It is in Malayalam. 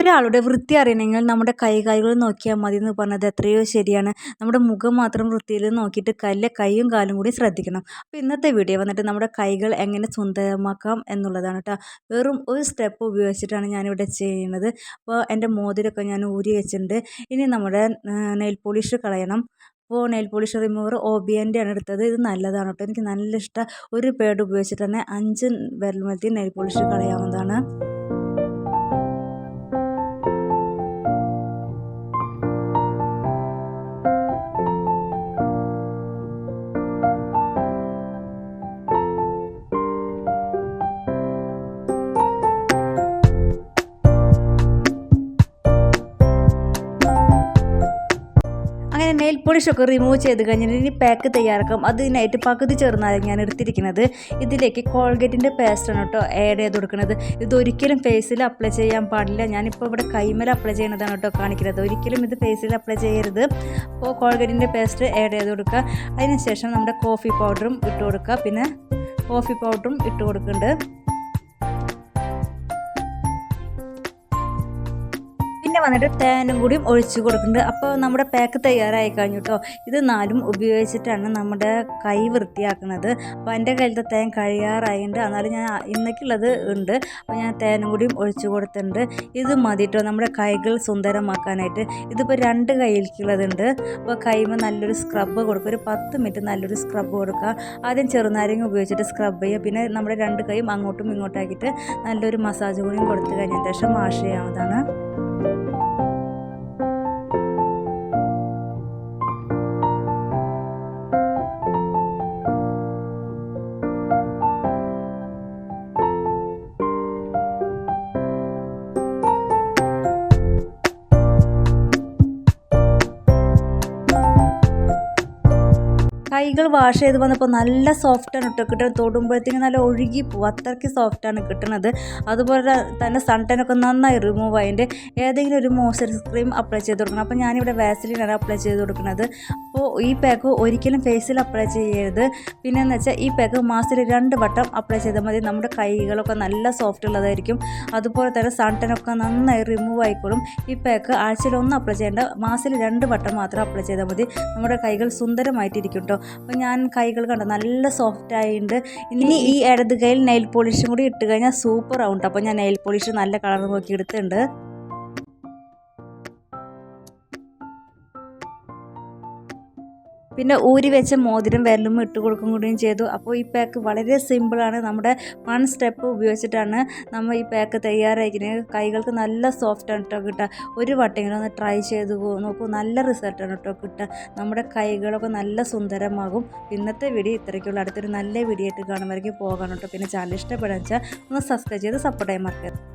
ഒരാളുടെ വൃത്തി അറിയണമെങ്കിൽ നമ്മുടെ കൈകാലുകൾ നോക്കിയാൽ മതി എന്ന് പറഞ്ഞത് എത്രയോ ശരിയാണ്. നമ്മുടെ മുഖം മാത്രം വൃത്തിയിൽ നോക്കിയിട്ട് കൈയും കാലും കൂടി ശ്രദ്ധിക്കണം. അപ്പോൾ ഇന്നത്തെ വീഡിയോ വന്നിട്ട് നമ്മുടെ കൈകൾ എങ്ങനെ സുന്ദരമാക്കാം എന്നുള്ളതാണ് കേട്ടോ. വെറും ഒരു സ്റ്റെപ്പ് ഉപയോഗിച്ചിട്ടാണ് ഞാനിവിടെ ചെയ്യുന്നത്. അപ്പോൾ എൻ്റെ മോതിരമൊക്കെ ഞാൻ ഊരി വെച്ചിട്ടുണ്ട്. ഇനി നമ്മുടെ നെയിൽ പോളിഷ് കളയണം. അപ്പോൾ നെയിൽ പോളിഷ് റിമൂവർ OBNൻ്റെ ആണ് എടുത്തത്. ഇത് നല്ലതാണ് കേട്ടോ, എനിക്ക് നല്ല ഇഷ്ടം. ഒരു പേഡ് ഉപയോഗിച്ചിട്ട് തന്നെ 5 വിരലുമേൽത്തി നെയിൽ പോളിഷ് കളയാവുന്നതാണ്. അങ്ങനെ നെയിൽ പോളിഷൊക്കെ റിമൂവ് ചെയ്ത് കഴിഞ്ഞാൽ ഇനി പാക്ക് തയ്യാറാക്കാം. അതിനായിട്ട് പകുതി ചെറുനാരങ്ങയാണ് എടുത്തിരിക്കുന്നത്. ഇതിലേക്ക് കോൾഗേറ്റിൻ്റെ പേസ്റ്റാണ് കേട്ടോ ആഡ് ചെയ്ത് കൊടുക്കുന്നത്. ഇതൊരിക്കലും ഫേസിൽ അപ്ലൈ ചെയ്യാൻ പാടില്ല. ഞാനിപ്പോൾ ഇവിടെ കൈമേൽ അപ്ലൈ ചെയ്യുന്നതാണ് കേട്ടോ കാണിക്കുന്നത്. ഒരിക്കലും ഇത് ഫേസിൽ അപ്ലൈ ചെയ്യരുത്. അപ്പോൾ കോൾഗേറ്റിൻ്റെ പേസ്റ്റ് ആഡ് ചെയ്ത് കൊടുക്കുക. അതിനുശേഷം നമ്മുടെ കോഫി പൗഡറും ഇട്ട് കൊടുക്കുക. പിന്നെ കോഫി പൗഡറും ഇട്ട് കൊടുക്കുന്നുണ്ട്. പിന്നെ വന്നിട്ട് തേനും കൂടിയും ഒഴിച്ച് കൊടുക്കുന്നുണ്ട്. അപ്പോൾ നമ്മുടെ പാക്ക് തയ്യാറായി കഴിഞ്ഞു കേട്ടോ. ഇത് 4 ഉപയോഗിച്ചിട്ടാണ് നമ്മുടെ കൈ വൃത്തിയാക്കുന്നത്. അപ്പോൾ എൻ്റെ കയ്യിലത്തെ തേൻ കഴിയാറായിട്ടുണ്ട്. എന്നാലും ഞാൻ ഇന്നേക്കുള്ളത് ഉണ്ട്. അപ്പോൾ ഞാൻ തേനും കൂടിയും ഒഴിച്ച് കൊടുത്തിട്ടുണ്ട്. ഇത് മതി കേട്ടോ നമ്മുടെ കൈകൾ സുന്ദരമാക്കാനായിട്ട്. ഇതിപ്പോൾ 2 കൈയിലേക്കുള്ളതുണ്ട്. അപ്പോൾ കൈമ നല്ലൊരു സ്ക്രബ് കൊടുക്കുക. ഒരു 10 മിനിറ്റ് നല്ലൊരു സ്ക്രബ് കൊടുക്കുക. ആദ്യം ചെറുനാരങ്ങ ഉപയോഗിച്ചിട്ട് സ്ക്രബ് ചെയ്യുക. പിന്നെ നമ്മുടെ 2 കൈയും അങ്ങോട്ടും ഇങ്ങോട്ടാക്കിയിട്ട് നല്ലൊരു മസാജ് കൂടിയും കൊടുത്തു കഴിഞ്ഞതിന് ശേഷം വാഷ് ചെയ്യാവുന്നതാണ്. കൈകൾ വാഷ് ചെയ്ത് വന്നപ്പോൾ നല്ല സോഫ്റ്റാണ് കേട്ടോ കിട്ടുന്നത്. തൊടുമ്പോഴത്തേക്കും നല്ല ഒഴുകി പോകും, അത്രയ്ക്ക് സോഫ്റ്റാണ് കിട്ടുന്നത്. അതുപോലെ തന്നെ സൺടാനൊക്കെ നന്നായി റിമൂവ് ആയിട്ട് ഏതെങ്കിലും ഒരു മോയ്സ്ചറൈസർ ക്രീം അപ്ലൈ ചെയ്ത് കൊടുക്കണം. അപ്പോൾ ഞാനിവിടെ വാസലിനാണ് അപ്ലൈ ചെയ്ത് കൊടുക്കുന്നത്. അപ്പോൾ ഈ പാക്ക് ഒരിക്കലും ഫേസിൽ അപ്ലൈ ചെയ്യരുത്. പിന്നെയെന്ന് വെച്ചാൽ ഈ പാക്ക് മാസത്തിൽ 2 വട്ടം അപ്ലൈ ചെയ്താൽ മതി. നമ്മുടെ കൈകളൊക്കെ നല്ല സോഫ്റ്റ് ഉള്ളതായിരിക്കും. അതുപോലെ തന്നെ സൺടാനൊക്കെ നന്നായി റിമൂവ് ആയിക്കോളും. ഈ പാക്ക് ആഴ്ചയിൽ 1 അപ്ലൈ ചെയ്യേണ്ട, മാസത്തിൽ 2 വട്ടം മാത്രം അപ്ലൈ ചെയ്താൽ മതി. നമ്മുടെ കൈകൾ സുന്ദരമായിട്ടിരിക്കും കേട്ടോ. അപ്പോൾ ഞാൻ കൈകൾ കണ്ടോ നല്ല സോഫ്റ്റ് ആയിട്ടുണ്ട്. ഇനി ഈ ഇടത് കൈയിൽ നെയിൽ പോളിഷും കൂടി ഇട്ട് കഴിഞ്ഞാൽ സൂപ്പർ ആവും. അപ്പോൾ ഞാൻ നെയിൽ പോളിഷ് നല്ല കളർ നോക്കി എടുത്തിട്ടുണ്ട്. പിന്നെ ഊരി വെച്ച മോതിരം വിരലും ഇട്ട് കൊടുക്കും കൂടിയും ചെയ്തു. അപ്പോൾ ഈ പാക്ക് വളരെ സിമ്പിളാണ്. നമ്മുടെ 1 സ്റ്റെപ്പ് ഉപയോഗിച്ചിട്ടാണ് നമ്മൾ ഈ പാക്ക് തയ്യാറാക്കുന്നത്. കൈകൾക്ക് നല്ല സോഫ്റ്റാണ് കേട്ടോ കിട്ടുക. ഒരു വട്ടെങ്കിലും ഒന്ന് ട്രൈ ചെയ്ത് നോക്കൂ, നല്ല റിസൾട്ടാണ് കേട്ടോ കിട്ടുക. നമ്മുടെ കൈകളൊക്കെ നല്ല സുന്ദരമാകും. ഇന്നത്തെ വീഡിയോ ഇത്രയ്ക്കുള്ള. അടുത്തൊരു നല്ല വീഡിയോ ആയിട്ട് കാണുമ്പോഴേക്കും പോകണം കേട്ടോ. പിന്നെ ചാനൽ ഇഷ്ടപ്പെടാൻ വെച്ചാൽ ഒന്ന് സബ്സ്ക്രൈബ് ചെയ്ത് സപ്പോർട്ട് ചെയ്യാൻ മറക്കരുത്.